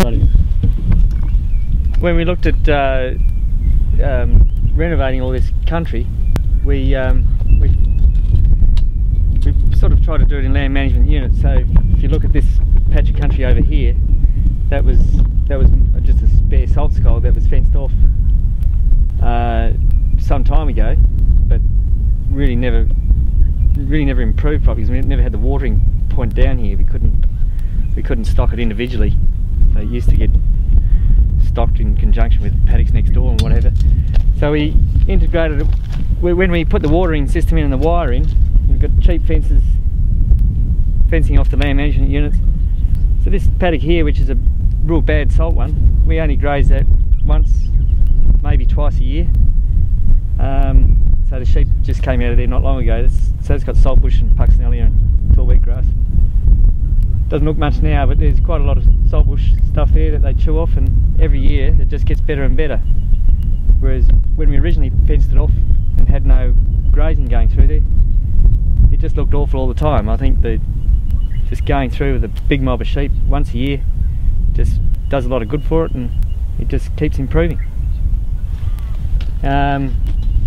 exciting. When we looked at renovating all this country, we sort of tried to do it in land management units. So if you look at this patch of country over here, that was just a spare salt skull that was fenced off some time ago, but really never improved properly because we never had the watering point down here. We couldn't stock it individually, so it used to get stocked in conjunction with paddocks next door and whatever. So we integrated it. When we put the watering system in and the wiring, we've got cheap fencing off the land management units. So this paddock here, which is a real bad salt one, we only graze that once, maybe twice a year. So the sheep just came out of there not long ago. So it's got saltbush and puxnelia and tall wheat grass. Doesn't look much now, but there's quite a lot of saltbush stuff there that they chew off, and every year it just gets better and better. Whereas when we originally fenced it off and had no grazing going through there, it just looked awful all the time. I think that just going through with a big mob of sheep once a year just does a lot of good for it, and it just keeps improving.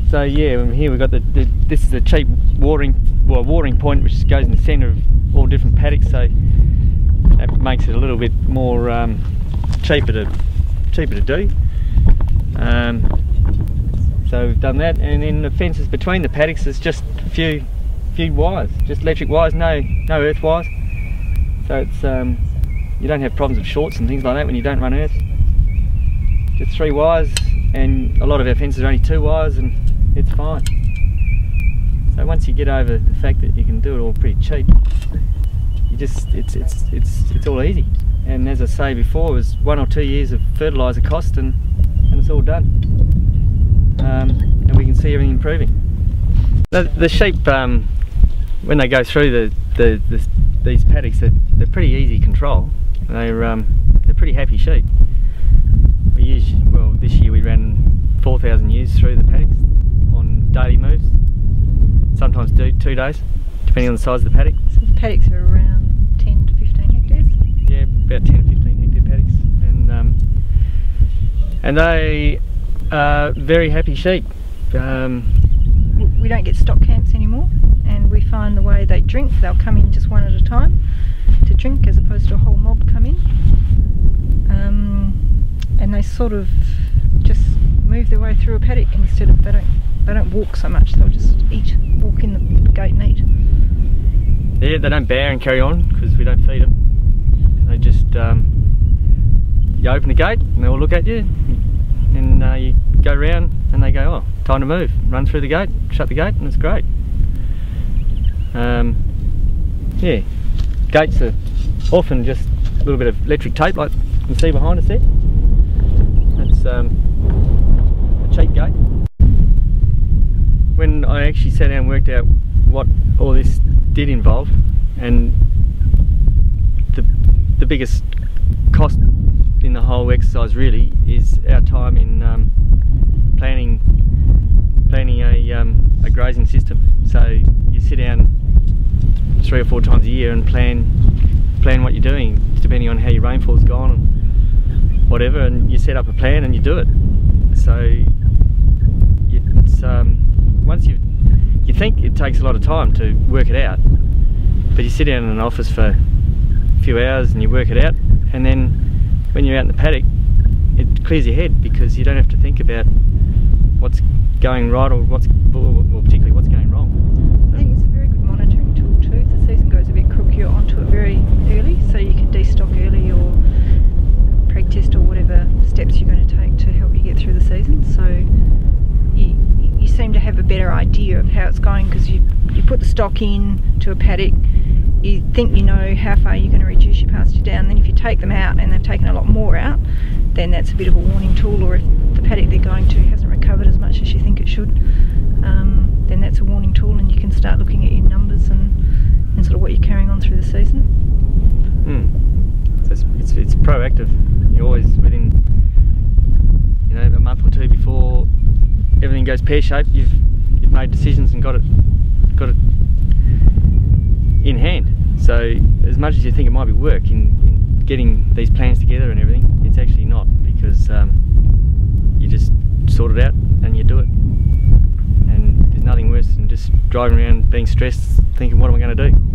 So yeah, here we've got this is a cheap watering point which goes in the centre of all different paddocks, so that makes it a little bit more cheaper to do. So we've done that, and then the fences between the paddocks is just a few wires, just electric wires, no earth wires. So it's you don't have problems of shorts and things like that when you don't run earth. Just 3 wires, and a lot of our fences are only 2 wires, and it's fine. So once you get over the fact that you can do it all pretty cheap, you just it's all easy. And as I say before, it was 1 or 2 years of fertiliser cost, and it's all done. And we can see everything improving. The sheep, when they go through these paddocks, they're pretty easy control. They're pretty happy sheep. Well, this year we ran 4,000 ewes through the paddocks on daily moves. Sometimes 2 days, depending on the size of the paddock. So the paddocks are around 10 to 15 hectares? Yeah, about 10 to 15 hectare paddocks, and they are very happy sheep. We don't get stock camps anymore, and we find the way they drink, they'll come in just one at a time to drink, as opposed to a whole mob come in. And they sort of just move their way through a paddock instead of, they don't walk so much, they'll just walk in the gate and eat. Yeah, they don't bear and carry on because we don't feed them. They just, you open the gate and they all look at you, and you go around and they go, oh, time to move. Run through the gate, shut the gate, and it's great. Yeah, gates are often just a little bit of electric tape like you can see behind us there. That's a cheap gate. When I actually sat down and worked out what all this did involve, and the biggest cost in the whole exercise really is our time in planning a grazing system. So you sit down 3 or 4 times a year and plan what you're doing, depending on how your rainfall's gone and whatever, and you set up a plan and you do it. So it's once you think it takes a lot of time to work it out, but you sit down in an office for a few hours and you work it out, and then when you're out in the paddock, it clears your head because you don't have to think about what's going right or particularly what's going wrong. I think it's a very good monitoring tool too. If the season goes a bit crook, you're onto it very early, so you can destock early or preg test or whatever steps you're going to take to help you get through the season. So you seem to have a better idea of how it's going because you put the stock in to a paddock, you think you know how far you're going to reduce your pasture down. Then if you take them out and they've taken a lot more out, then that's a bit of a warning tool. Or if the paddock they're going to hasn't recovered as much as you think it should, then that's a warning tool, and you can start looking at your numbers and sort of what you're carrying on through the season. So it's proactive. You're always within, you know, a month or 2 before everything goes pear-shaped. You've made decisions and got it in hand. So as much as you think it might be work in getting these plans together and everything, driving around being stressed, thinking, what am I going to do?